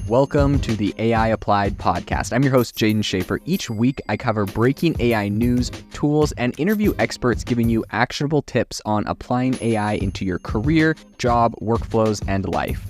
Welcome to the AI Applied podcast. I'm your host, Jaden Schaefer. Each week, I cover breaking AI news, tools, and interview experts giving you actionable tips on applying AI into your career, job, workflows, and life.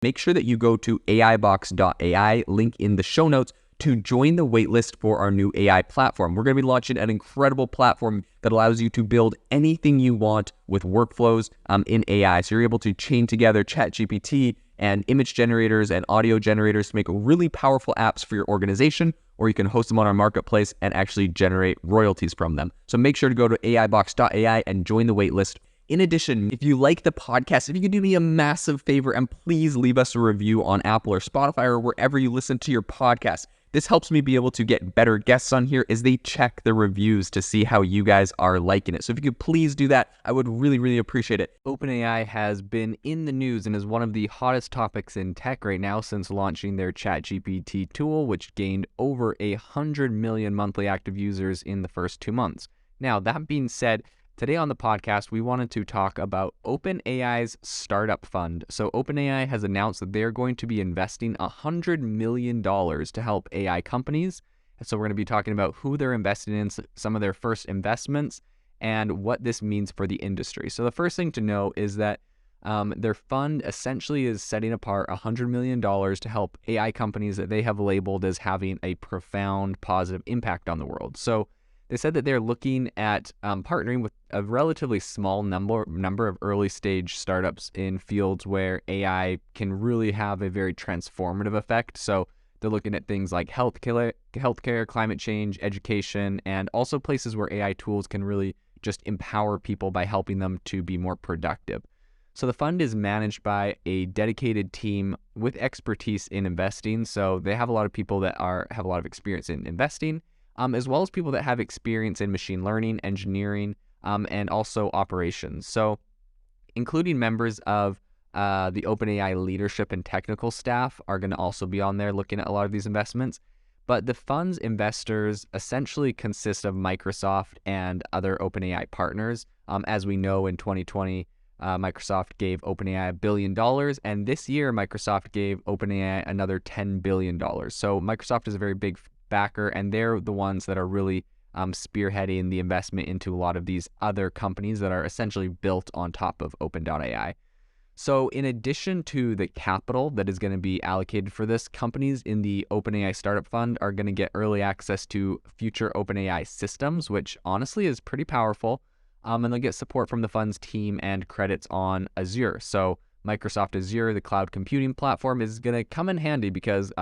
Make sure that you go to aibox.ai, link in the show notes, to join the waitlist for our new AI platform. We're going to be launching an incredible platform that allows you to build anything you want with workflows in AI. So you're able to chain together ChatGPT and image generators and audio generators to make really powerful apps for your organization, or you can host them on our marketplace and actually generate royalties from them. So make sure to go to aibox.ai and join the waitlist. In addition, if you like the podcast, if you could do me a massive favor and please leave us a review on Apple or Spotify or wherever you listen to your podcast. This helps me be able to get better guests on here as they check the reviews to see how you guys are liking it. So if you could please do that, I would really appreciate it. OpenAI has been in the news and is one of the hottest topics in tech right now since launching their ChatGPT tool, which gained over 100 million monthly active users in the first 2 months. Now, that being said, today on the podcast, we wanted to talk about OpenAI's startup fund. So OpenAI has announced that they're going to be investing $100 million to help AI companies. So we're going to be talking about who they're investing in, some of their first investments, and what this means for the industry. So the first thing to know is that their fund essentially is setting apart $100 million to help AI companies that they have labeled as having a profound positive impact on the world. So they said that they're looking at partnering with a relatively small number of early stage startups in fields where AI can really have a very transformative effect. So they're looking at things like healthcare, climate change, education, and also places where AI tools can really just empower people by helping them to be more productive. So the fund is managed by a dedicated team with expertise in investing. So they have a lot of people that have a lot of experience in investing, as well as people that have experience in machine learning, engineering, and also operations. So including members of the OpenAI leadership and technical staff are going to also be on there looking at a lot of these investments. But the fund's investors essentially consist of Microsoft and other OpenAI partners. As we know, in 2020, Microsoft gave OpenAI $1 billion, and this year Microsoft gave OpenAI another $10 billion. So Microsoft is a very big backer, and they're the ones that are really spearheading the investment into a lot of these other companies that are essentially built on top of OpenAI. So in addition to the capital that is going to be allocated for this, companies in the OpenAI Startup Fund are going to get early access to future OpenAI systems, which honestly is pretty powerful, and they'll get support from the fund's team and credits on Azure. So Microsoft Azure, the cloud computing platform, is going to come in handy because,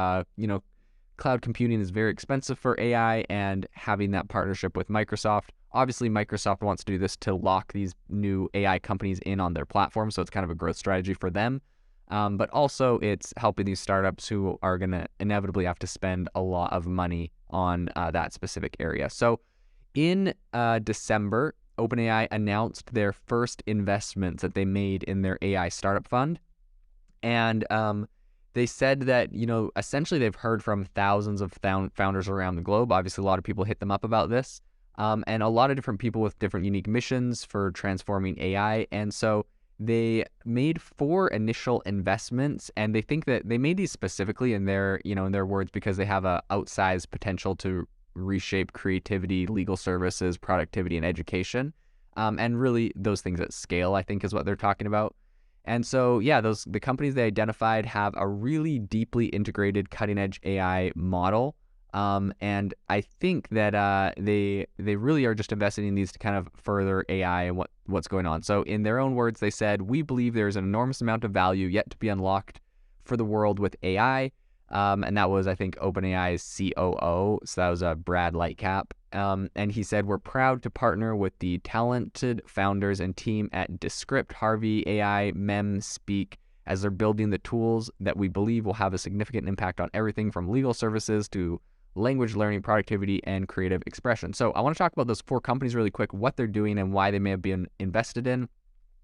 cloud computing is very expensive for AI, and having that partnership with Microsoft. Obviously, Microsoft wants to do this to lock these new AI companies in on their platform, so it's kind of a growth strategy for them. But also, it's helping these startups who are going to inevitably have to spend a lot of money on that specific area. So in December, OpenAI announced their first investments that they made in their AI startup fund. And they said that, essentially they've heard from thousands of founders around the globe. Obviously, a lot of people hit them up about this, and a lot of different people with different unique missions for transforming AI. And so they made 4 initial investments, and they think that they made these specifically in their words because they have a outsized potential to reshape creativity, legal services, productivity, and education. And really those things at scale, I think, is what they're talking about. And so, the companies they identified have a really deeply integrated cutting-edge AI model. And I think that they really are just investing in these to kind of further AI and what's going on. So in their own words, they said, "We believe there's an enormous amount of value yet to be unlocked for the world with AI." And that was, I think, OpenAI's COO. So that was Brad Lightcap. And he said, "We're proud to partner with the talented founders and team at Descript, Harvey AI, Mem, Speak, as they're building the tools that we believe will have a significant impact on everything from legal services to language learning, productivity, and creative expression." So I want to talk about those 4 companies really quick, what they're doing and why they may have been invested in.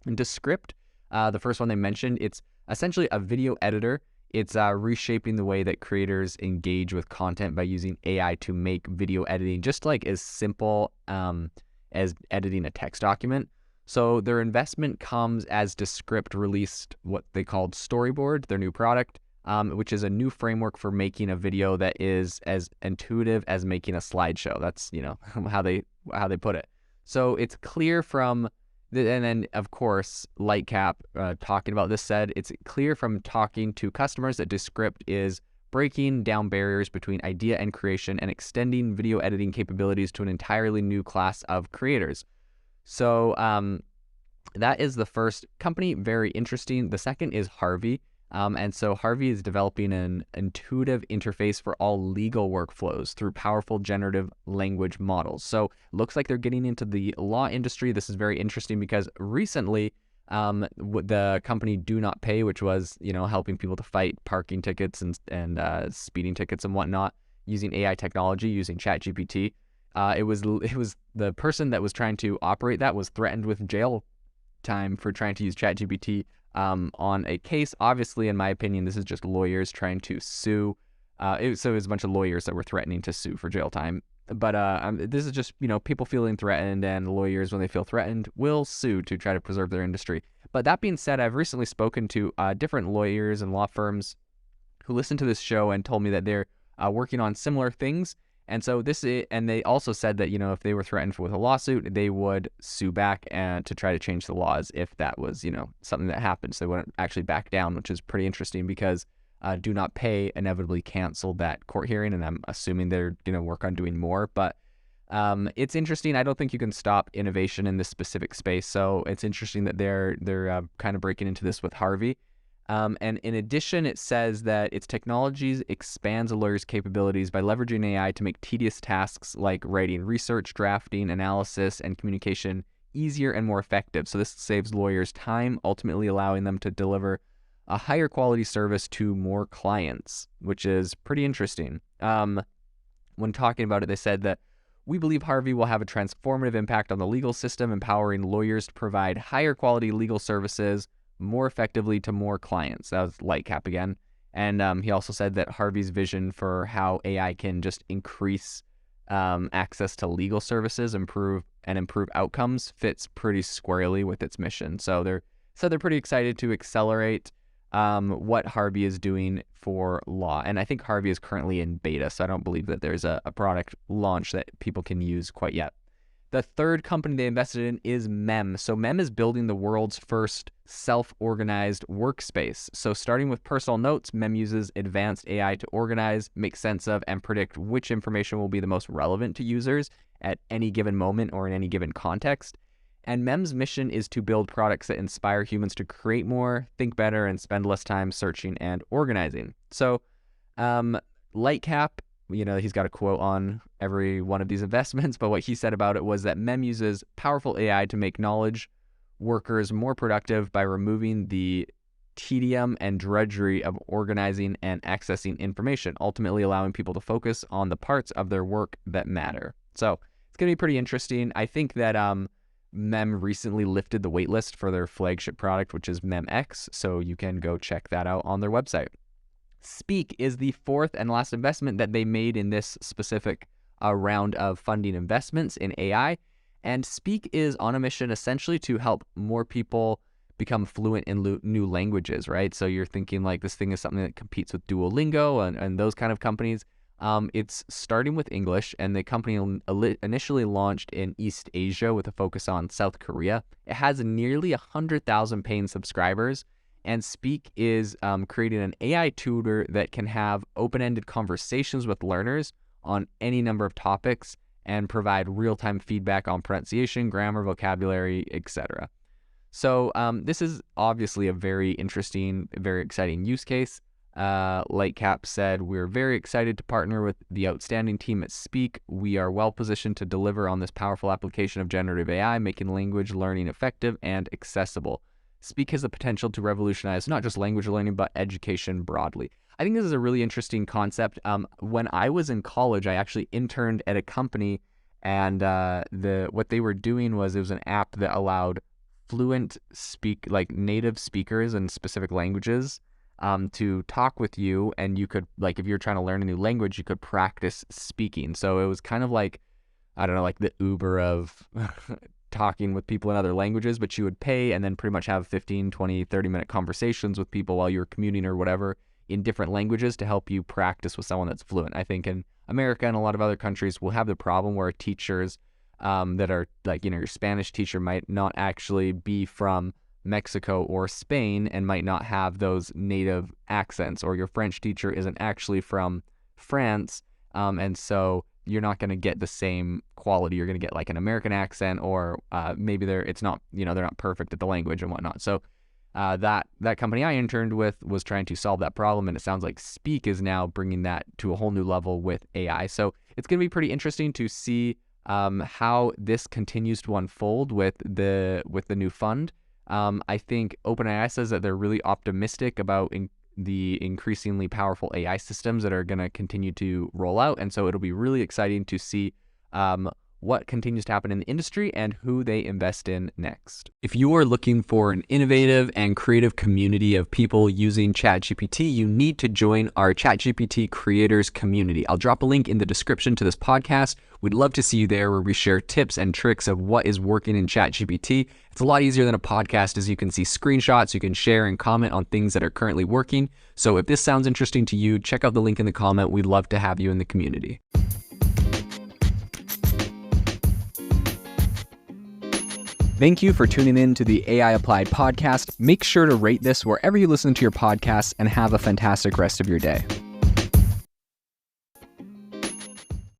And Descript, the first one they mentioned, it's essentially a video editor. It's reshaping the way that creators engage with content by using AI to make video editing just like as simple as editing a text document. So their investment comes as Descript released what they called Storyboard, their new product, which is a new framework for making a video that is as intuitive as making a slideshow. That's, how they put it. So it's clear from and then, of course, Lightcap talking about this said, it's clear from talking to customers that Descript is breaking down barriers between idea and creation and extending video editing capabilities to an entirely new class of creators. So that is the first company, very interesting. The second is Harvey. And so Harvey is developing an intuitive interface for all legal workflows through powerful generative language models. So looks like they're getting into the law industry. This is very interesting because recently the company Do Not Pay, which was, helping people to fight parking tickets and speeding tickets and whatnot using AI technology, using ChatGPT. It was the person that was trying to operate that was threatened with jail time for trying to use ChatGPT on a case. Obviously, in my opinion, this is just lawyers trying to sue. So it was a bunch of lawyers that were threatening to sue for jail time. But this is just, people feeling threatened, and lawyers, when they feel threatened, will sue to try to preserve their industry. But that being said, I've recently spoken to different lawyers and law firms who listened to this show and told me that they're working on similar things. And so and they also said that, if they were threatened with a lawsuit, they would sue back and to try to change the laws if that was, something that happened. So they wouldn't actually back down, which is pretty interesting because Do Not Pay inevitably canceled that court hearing, and I'm assuming they're going to work on doing more. But it's interesting. I don't think you can stop innovation in this specific space. So it's interesting that they're kind of breaking into this with Harvey. And in addition, it says that its technologies expands a lawyer's capabilities by leveraging AI to make tedious tasks like writing research, drafting, analysis, and communication easier and more effective. So this saves lawyers time, ultimately allowing them to deliver a higher quality service to more clients, which is pretty interesting. When talking about it, they said that we believe Harvey will have a transformative impact on the legal system, empowering lawyers to provide higher quality legal services more effectively to more clients. That was Lightcap again. And he also said that Harvey's vision for how AI can just increase access to legal services, improve outcomes fits pretty squarely with its mission. So they're pretty excited to accelerate what Harvey is doing for law. And I think Harvey is currently in beta, so I don't believe that there's a product launch that people can use quite yet. The third company they invested in is Mem. So Mem is building the world's first self-organized workspace. So starting with personal notes, Mem uses advanced AI to organize, make sense of, and predict which information will be the most relevant to users at any given moment or in any given context. And Mem's mission is to build products that inspire humans to create more, think better, and spend less time searching and organizing. So Lightcap, he's got a quote on every one of these investments, but what he said about it was that Mem uses powerful AI to make knowledge workers more productive by removing the tedium and drudgery of organizing and accessing information, ultimately allowing people to focus on the parts of their work that matter. So it's going to be pretty interesting. I think that Mem recently lifted the waitlist for their flagship product, which is MEmX, so you can go check that out on their website. Speak is the fourth and last investment that they made in this specific round of funding investments in AI. And Speak is on a mission essentially to help more people become fluent in new languages, right? So you're thinking like this thing is something that competes with Duolingo and those kind of companies. It's starting with English, and the company initially launched in East Asia with a focus on South Korea. It has nearly 100,000 paying subscribers. And Speak is creating an AI tutor that can have open-ended conversations with learners on any number of topics and provide real-time feedback on pronunciation, grammar, vocabulary, etc. So this is obviously a very interesting, very exciting use case. Lightcap said, "We're very excited to partner with the outstanding team at Speak. We are well positioned to deliver on this powerful application of generative AI, making language learning effective and accessible. Speak has the potential to revolutionize not just language learning, but education broadly." I think this is a really interesting concept. When I was in college, I actually interned at a company, and what they were doing was it was an app that allowed native speakers in specific languages to talk with you, and you could, like, if you're trying to learn a new language, you could practice speaking. So it was kind of like, I don't know, like the Uber of talking with people in other languages, but you would pay and then pretty much have 15, 20, 30-minute conversations with people while you're commuting or whatever in different languages to help you practice with someone that's fluent. I think in America and a lot of other countries will have the problem where teachers that are like, your Spanish teacher might not actually be from Mexico or Spain and might not have those native accents, or your French teacher isn't actually from France, and so you're not going to get the same quality. You're going to get like an American accent, or maybe they're not perfect at the language and whatnot. So that company I interned with was trying to solve that problem, and it sounds like Speak is now bringing that to a whole new level with AI. So it's going to be pretty interesting to see how this continues to unfold with the new fund. I think OpenAI says that they're really optimistic about the increasingly powerful AI systems that are going to continue to roll out. And so it'll be really exciting to see what continues to happen in the industry and who they invest in next. If you are looking for an innovative and creative community of people using ChatGPT, you need to join our ChatGPT creators community. I'll drop a link in the description to this podcast. We'd love to see you there, where we share tips and tricks of what is working in ChatGPT. It's a lot easier than a podcast, as you can see screenshots, you can share and comment on things that are currently working. So if this sounds interesting to you, check out the link in the comment. We'd love to have you in the community. Thank you for tuning in to the AI Applied podcast. Make sure to rate this wherever you listen to your podcasts, and have a fantastic rest of your day.